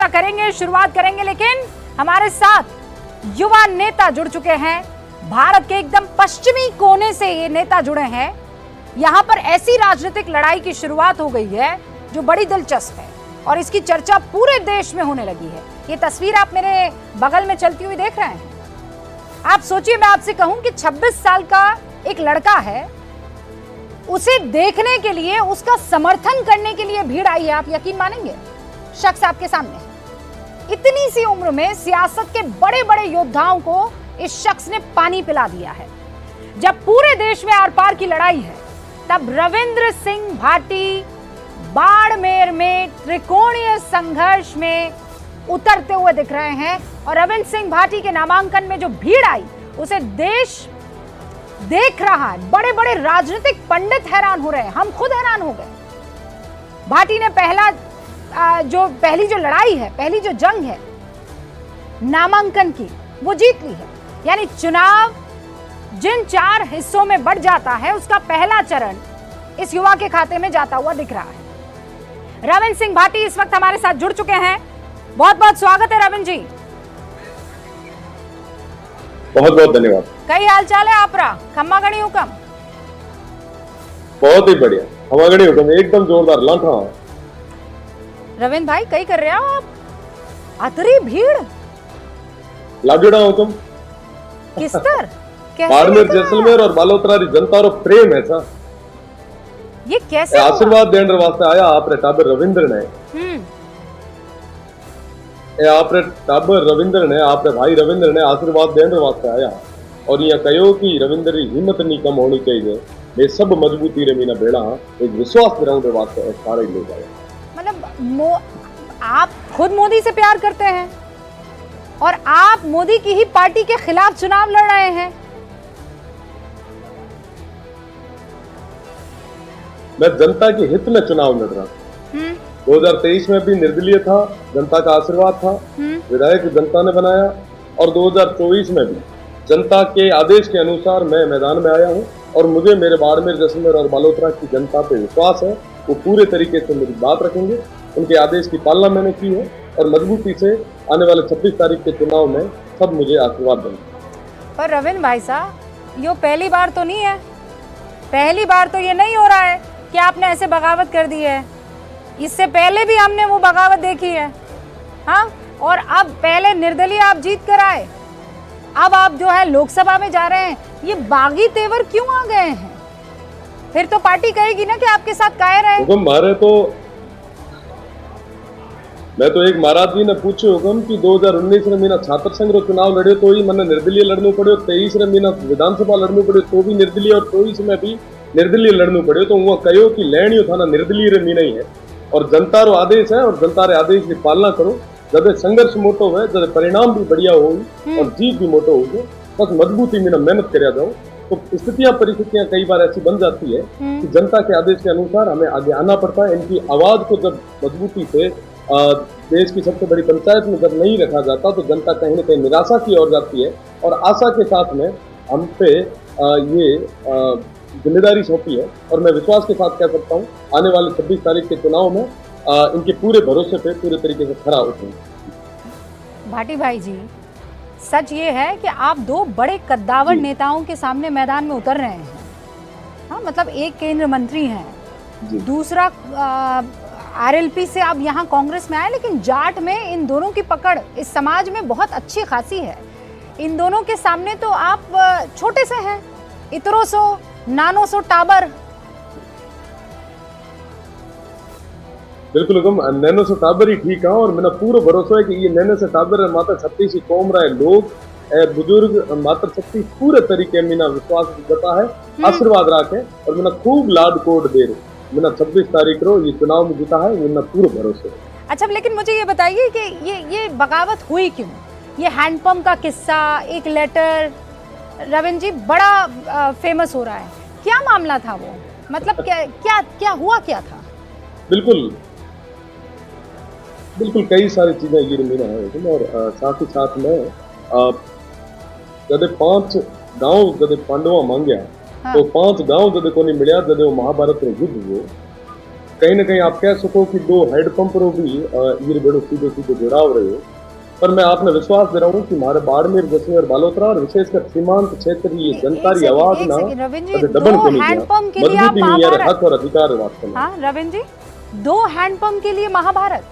करेंगे, शुरुआत करेंगे, लेकिन हमारे साथ युवा नेता जुड़ चुके हैं। भारत के एकदम पश्चिमी कोने से ये नेता जुड़े हैं। यहाँ पर ऐसी राजनीतिक लड़ाई की शुरुआत हो गई है जो बड़ी दिलचस्प है और इसकी चर्चा पूरे देश में होने लगी है। ये तस्वीर आप मेरे बगल में चलती हुई देख रहे हैं। आप सोचिए, मैं आपसे कहूं कि 26 साल का एक लड़का है, उसे देखने के लिए, उसका समर्थन करने के लिए भीड़ आई है। आप यकीन मानेंगे? शख्स आपके सामने है। इतनी सी उम्र में सियासत के बड़े बड़े योद्धाओं को इस शख्स ने पानी पिला दिया है। जब पूरे देश में आर पार की लड़ाई है, तब रविंद्र सिंह भाटी बाड़मेर में त्रिकोणीय संघर्ष में उतरते हुए दिख रहे हैं और रविंद्र सिंह भाटी के नामांकन में जो भीड़ आई उसे देश देख रहा है। बड़े बड़े राजनीतिक पंडित हैरान हो रहे हैं, हम खुद हैरान हो गए। भाटी ने पहली जो लड़ाई है, पहली जो जंग है नामांकन की, वो जीत ली है। यानी चुनाव जिन 4 हिस्सों में बढ़ जाता है, उसका पहला चरण इस युवा के खाते में जाता हुआ दिख रहा है। रविंद्र सिंह भाटी इस वक्त हमारे साथ जुड़ चुके हैं। बहुत बहुत स्वागत है रविंद्र जी। बहुत बहुत धन्यवाद। कई हाल चाल है आपरा? खम्मा गणी हुकम? बहुत ही बढ़िया, खम्मा गणी हुकम एकदम जोरदार लाठा। रविंद्र भाई, कई कर रहे हो आप? अतरी भीड़ लागड़ा हुकम किस तरह? बाड़मेर, जैसलमेर और बालोतरा री जनता और प्रेम है सा। ये कैसे आशीर्वाद देने वास्ते आया आपरे टाबर रविंद्र ने। आपरे टाबर रविंद्र ने, आपरे भाई रविंद्र ने आशीर्वाद देने वास्ते आया और ये कहो कि रविंद्र की हिम्मत नहीं कम होनी चाहिए। ये सब मजबूती रे मीना बेड़ा एक विश्वास दिलाने वास्ते सारे लोग आए। मतलब आप खुद मोदी से प्यार करते हैं और आप मोदी की ही पार्टी के खिलाफ चुनाव लड़ रहे हैं। मैं जनता के हित में चुनाव लड़ रहा हूँ। 2023 में भी निर्दलीय था, जनता का आशीर्वाद था, विधायक जनता ने बनाया और 2024 में भी जनता के आदेश के अनुसार मैं मैदान में आया हूँ और मुझे मेरे बाड़मेर, जैसलमेर और बालोतरा की जनता पे विश्वास है। वो पूरे तरीके से मेरी बात रखेंगे। उनके आदेश की पालना मैंने की है और मजबूती से आने वाले 26 तारीख के चुनाव में सब मुझे आशीर्वाद देंगे। पर रविंद्र भाई साहब, ये पहली बार तो नहीं है, पहली बार तो ये नहीं हो रहा है कि आपने ऐसे बगावत कर दी है। इससे पहले भी हमने वो बगावत देखी है। हाँ, और अब पहले निर्दलीय आप जीत कर आए, अब आप जो है लोकसभा में जा रहे हैं। ये बागी तेवर क्यों आ गए हैं? फिर तो पार्टी कहेगी ना कि आपके साथ कायर है। हुक्म मारे तो मैं तो एक महाराज जी ने पूछे हुक्म कि 2019 में मीना छात्र संघ रो चुनाव लड़े तो ही मैंने निर्दलीय लड़ना पड़े, 23 में मीना विधानसभा लड़ना पड़े तो भी निर्दलीय, और 24 में भी निर्दलीय लड़ना पड़े। तो वो कहो कि लैणियो थाना निर्दलीय रे मीना ही है और जनता रो आदेश है और जनता रे आदेश की पालना करो। जब संघर्ष मोटो है, जब परिणाम भी बढ़िया हो और जीत भी मोटो हो, बस मजबूती में मेहनत करा जाओ। तो स्थितियां, परिस्थितियां कई बार ऐसी बन जाती है कि जनता के आदेश के अनुसार हमें आगे आना पड़ता है। इनकी आवाज को जब मजबूती से देश की सबसे बड़ी पंचायत में जब नहीं रखा जाता तो जनता कहीं ना कहीं निराशा की ओर जाती है और आशा के साथ में हम पे ये जिम्मेदारी सौंपी है। और मैं विश्वास के साथ कह सकता हूँ आने वाले 26 तारीख के चुनाव में इनके पूरे भरोसे पे पूरे तरीके से खरा उतरेंगे। भाटी भाई जी, सच ये है कि आप 2 बड़े कद्दावर नेताओं के सामने मैदान में उतर रहे हैं। हाँ, मतलब एक केंद्र मंत्री हैं, दूसरा आरएलपी से आप यहाँ कांग्रेस में आए, लेकिन जाट में इन दोनों की पकड़ इस समाज में बहुत अच्छी खासी है। इन दोनों के सामने तो आप छोटे से हैं, इतरो सो नानो सो टाबर। बिल्कुल हुक्म, नैनो से टाबर ही ठीक है और मेरा पूरा भरोसा है कि ये नैनो से टाबर माता छत्ती सी कौम रहे लोग बुजुर्ग माता छत्ती पूरे तरीके मीना विश्वास जता है, आशीर्वाद रखे और मेरा खूब लाड कोड दे रहे मेरा 26 तारीख को ये चुनाव में जीता है, मेरा पूरा भरोसा। अच्छा, लेकिन मुझे ये बताइए कि ये बगावत हुई क्यों? ये हैंडपंप का किस्सा, एक लेटर रविंद्र जी बड़ा फेमस हो रहा है। क्या मामला था वो? मतलब क्या हुआ, क्या था? बिल्कुल कई सारी चीजें ये मीना है और साथ ही साथ में जब 5 गांव पांडवा मांगया तो 5 गांव जब को नहीं मिला जब वो महाभारत रो युद्ध हुआ कहीं ना कहीं आप कह सको कि दो हैंडपंप रो भी ये बेड़ो सीधे सीधे जुड़ाव रहे हो। पर मैं आपने विश्वास दे रहा हूँ कि हमारे बाड़मेर, जैसलमेर, बालोतरा और विशेषकर सीमांत क्षेत्र की ये जनता की आवाज ना रविंद्र जी, दबन दो को नहीं हैंडपंप के लिए आप मजबूती नहीं है, महाभारत, हक और अधिकार वास्तव में। हाँ रविंद्र जी, दो हैंडपंप के लिए महाभारत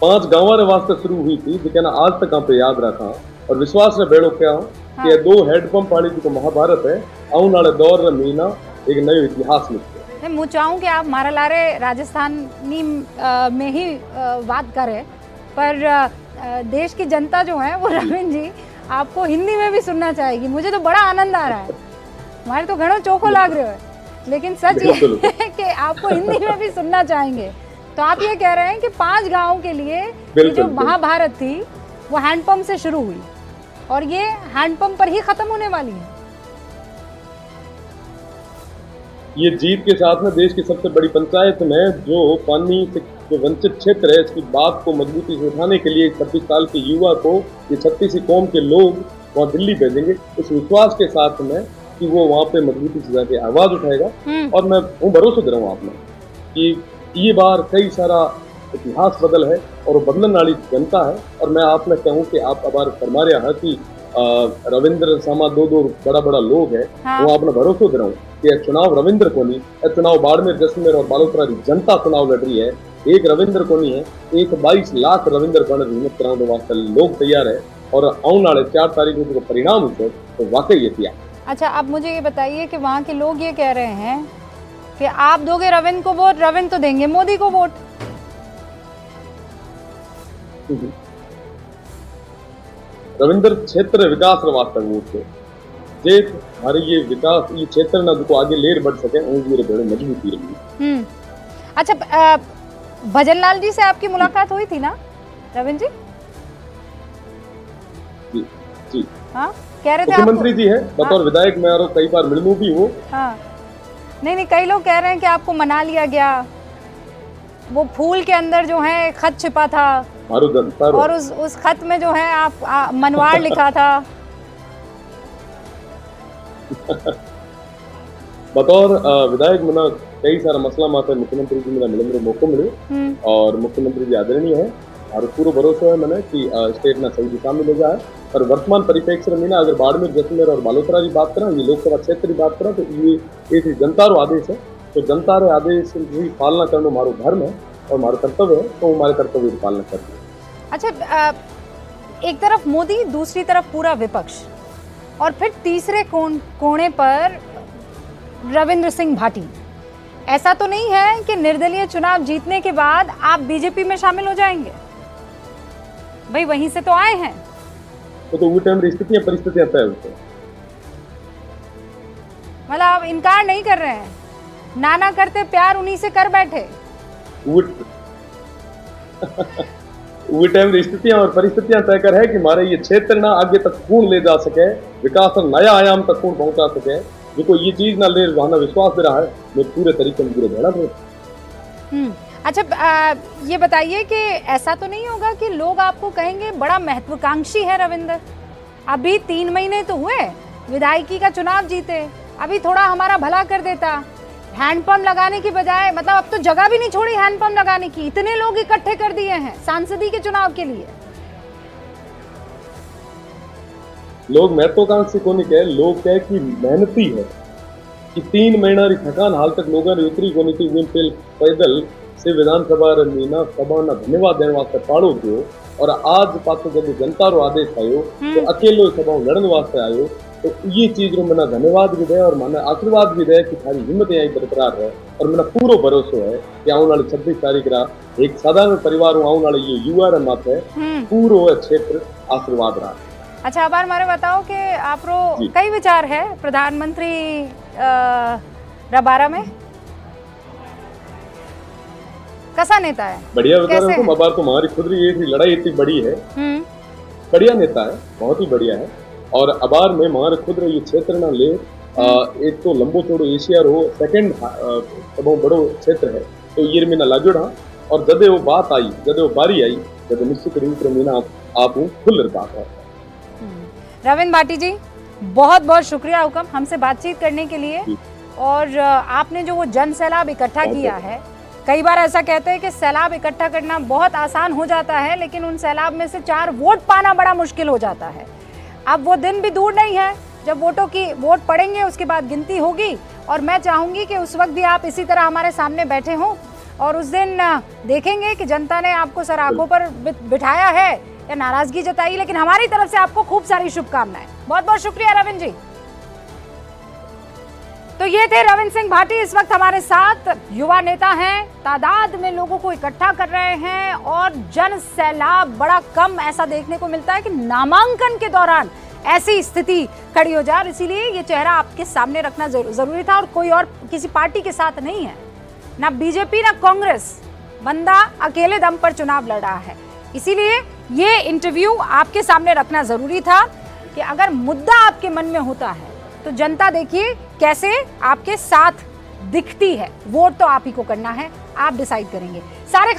5 गांव रे वास्ते शुरू हुई थी, जो ना आज तक आप याद रखा और विश्वास रे बेड़ो क्या हाँ। कि दो हैंडपंप वाली जो महाभारत है आने वाले दौर रे महीना एक नयो इतिहास लिखे। मैं चाहूँ कि आप मारा लारे राजस्थानी में ही बात करें, पर देश की जनता जो है वो रविंद्र जी आपको हिंदी में भी सुनना चाहेगी। मुझे तो बड़ा आनंद आ रहा है, हमारे तो घणो चोखो लाग रहे हो, लेकिन सच ये है कि आपको हिंदी में भी सुनना चाहेंगे। तो आप ये कह रहे हैं कि 5 गाँव के लिए ये जो महाभारत थी वो हैंडपंप से शुरू हुई और ये हैंडपंप पर ही खत्म होने वाली है। ये जीत के साथ में देश की सबसे बड़ी पंचायत में जो पानी से जो वंचित क्षेत्र है, इसकी बात को मजबूती से उठाने के लिए 26 साल के युवा को ये 36 कौम के लोग वहाँ दिल्ली भेजेंगे, इस विश्वास के साथ में कि वो वहाँ पे मजबूती से जाके आवाज उठाएगा। और मैं वो भरोसा दे रहा हूँ आपने कि ये बार कई सारा इतिहास बदल है और वो बदलन वाली जनता है। और मैं आपने कहूँ कि आप अबार फरमा रहा है कि रविंद्र सामा दो बड़ा बड़ा लोग है, हाँ। वो आपने भरोसा दे रहा हूँ कि चुनाव रविंद्र को नहीं, चुनाव बाड़मेर, जैसलमेर और बालोतरा की जनता चुनाव लड़ रही है। एक रविंद्र को नहीं है, एक 22 लाख रविंद्र बन हिम्मत कराने वास्ते लोग तैयार है और आने वाले 4 तारीख को परिणाम हुए तो वाकई ये किया। अच्छा, अब मुझे ये बताइए कि वहाँ के लोग ये कह रहे हैं कि आप दोगे रविंद्र को वोट, रविंद्र तो देंगे मोदी को वोट। रविंद्र क्षेत्र विकास वास्ते वोट है, जे हमारे ये विकास ये क्षेत्र ना जो आगे लेर बढ़ सके मेरे बड़े मजबूती रही। अच्छा, भजन लाल जी से आपकी मुलाकात हुई थी ना रविंद्र जी? जी जी हाँ, कह रहे थे मुख्यमंत्री जी है बतौर विधायक, मैं और कई बार मिलूं भी हूँ। हाँ, नहीं, कई लोग कह रहे हैं कि आपको मना लिया गया, वो फूल के अंदर जो है खत छिपा था और उस खत में जो है आप मनवाड़ लिखा था। बतौर विधायक मना कई सारा मसला माता मुख्यमंत्री जी मेरा मिलने मौका मिले और मुख्यमंत्री जी आदरणीय है और पूरा भरोसा है मैंने कि स्टेट ना सही दिशा में ले जाए। और वर्तमान परिप्रेक्ष्य में ना अगर बाड़मेर, जैसलमेर और बालोतरा की बात करें, ये लोकसभा क्षेत्र की बात करें, तो ये एक जनता रो आदेश है, तो जनता रे आदेश की पालना करना हमारो धर्म है और हमारा कर्तव्य है, तो हमारे कर्तव्य की पालना करते हैं। अच्छा, एक तरफ मोदी, दूसरी तरफ पूरा विपक्ष और फिर तीसरे कोने पर रविंद्र सिंह भाटी। ऐसा तो नहीं है कि निर्दलीय चुनाव जीतने के बाद आप बीजेपी में शामिल हो जाएंगे? भाई वहीं से तो आए हैं, तो वो टाइम परिस्थितियां तय होती हैं। मतलब आप इनकार नहीं कर रहे हैं, नाना करते प्यार उन्हीं से कर बैठे। वो टाइम स्थितियां और परिस्थितियां तय कर है कि हमारे ये क्षेत्र ना आगे तक कौन ले जा सके, विकास और नया आयाम तक कौन पहुंचा सके, देखो ये चीज ना ले वहां विश्वास दे रहा है, मैं पूरे तरीके में पूरे भेड़ा हूँ। अच्छा, ये बताइए कि ऐसा तो नहीं होगा कि लोग आपको कहेंगे बड़ा महत्वाकांक्षी है रविंद्र, अभी 3 महीने तो हुए विधायकी का चुनाव जीते, अभी थोड़ा हमारा भला कर देता, हैंडपंप लगाने की बजाय, मतलब अब तो जगह भी नहीं छोड़ी हैंडपंप लगाने की, इतने लोग इकट्ठे कर दिए हैं सांसदी के चुनाव के लिए। लोग महत्वाकांक्षी को नहीं कहे, लोग कहे कि मेहनती है कि 3 महीना री थकान हाल तक लोगों ने उतरी को नहीं थी, पैदल से विधानसभा मीना सभा ना धन्यवाद देने वास्ते पाड़ो दियो और आज पाछो जब जनता रो आदेश आयो तो अकेलो सभा लड़ने वास्ते आयो, तो ये चीज रो मना धन्यवाद भी दे और मना आशीर्वाद भी दे कि थारी हिम्मत यही बरकरार है और मना पूरो भरोसा है कि आने वाली 26 तारीख रा एक साधारण परिवार आने वाले ये युवा रे माथे पूरो क्षेत्र आशीर्वाद रहा। अच्छा, अब मारे बताओ कि आप रो कई विचार है प्रधानमंत्री रबारा में कैसा नेता है? बढ़िया विचार है, तो अबार तो हमारी खुद ये लड़ाई इतनी बड़ी है, बढ़िया नेता है, बहुत ही बढ़िया है। और अबार में हमारे खुद ये क्षेत्र ना ले, एक तो लंबो चौड़ो एशिया रो सेकंड सब बड़ो क्षेत्र है, तो ये मीना लागोड़ा और जदे वो बात आई, जदे वो बारी आई, जदे निश्चित रूप से मीना आप खुल बात है। रविंद्र भाटी जी, बहुत बहुत शुक्रिया हुक्म हमसे बातचीत करने के लिए और आपने जो वो जन सैलाब इकट्ठा किया है, कई बार ऐसा कहते हैं कि सैलाब इकट्ठा करना बहुत आसान हो जाता है, लेकिन उन सैलाब में से 4 वोट पाना बड़ा मुश्किल हो जाता है। अब वो दिन भी दूर नहीं है जब वोट पड़ेंगे, उसके बाद गिनती होगी, और मैं चाहूंगी कि उस वक्त भी आप इसी तरह हमारे सामने बैठे हों और उस दिन देखेंगे कि जनता ने आपको सर आंखों पर बिठाया है या नाराजगी जताई, लेकिन हमारी तरफ से आपको खूब सारी शुभकामनाएं। बहुत बहुत शुक्रिया रविंद्र जी। तो ये थे रविंद्र सिंह भाटी, इस वक्त हमारे साथ युवा नेता हैं, तादाद में लोगों को इकट्ठा कर रहे हैं और जन सैलाब बड़ा कम ऐसा देखने को मिलता है कि नामांकन के दौरान ऐसी स्थिति खड़ी हो जाए, इसीलिए ये चेहरा आपके सामने रखना जरूरी था। और कोई और किसी पार्टी के साथ नहीं है, ना बीजेपी ना कांग्रेस, बंदा अकेले दम पर चुनाव लड़ रहा है। इसीलिए ये इंटरव्यू आपके सामने रखना जरूरी था कि अगर मुद्दा आपके मन में होता है तो जनता देखिए कैसे आपके साथ दिखती है। वोट तो आप ही को करना है, आप डिसाइड करेंगे। सारे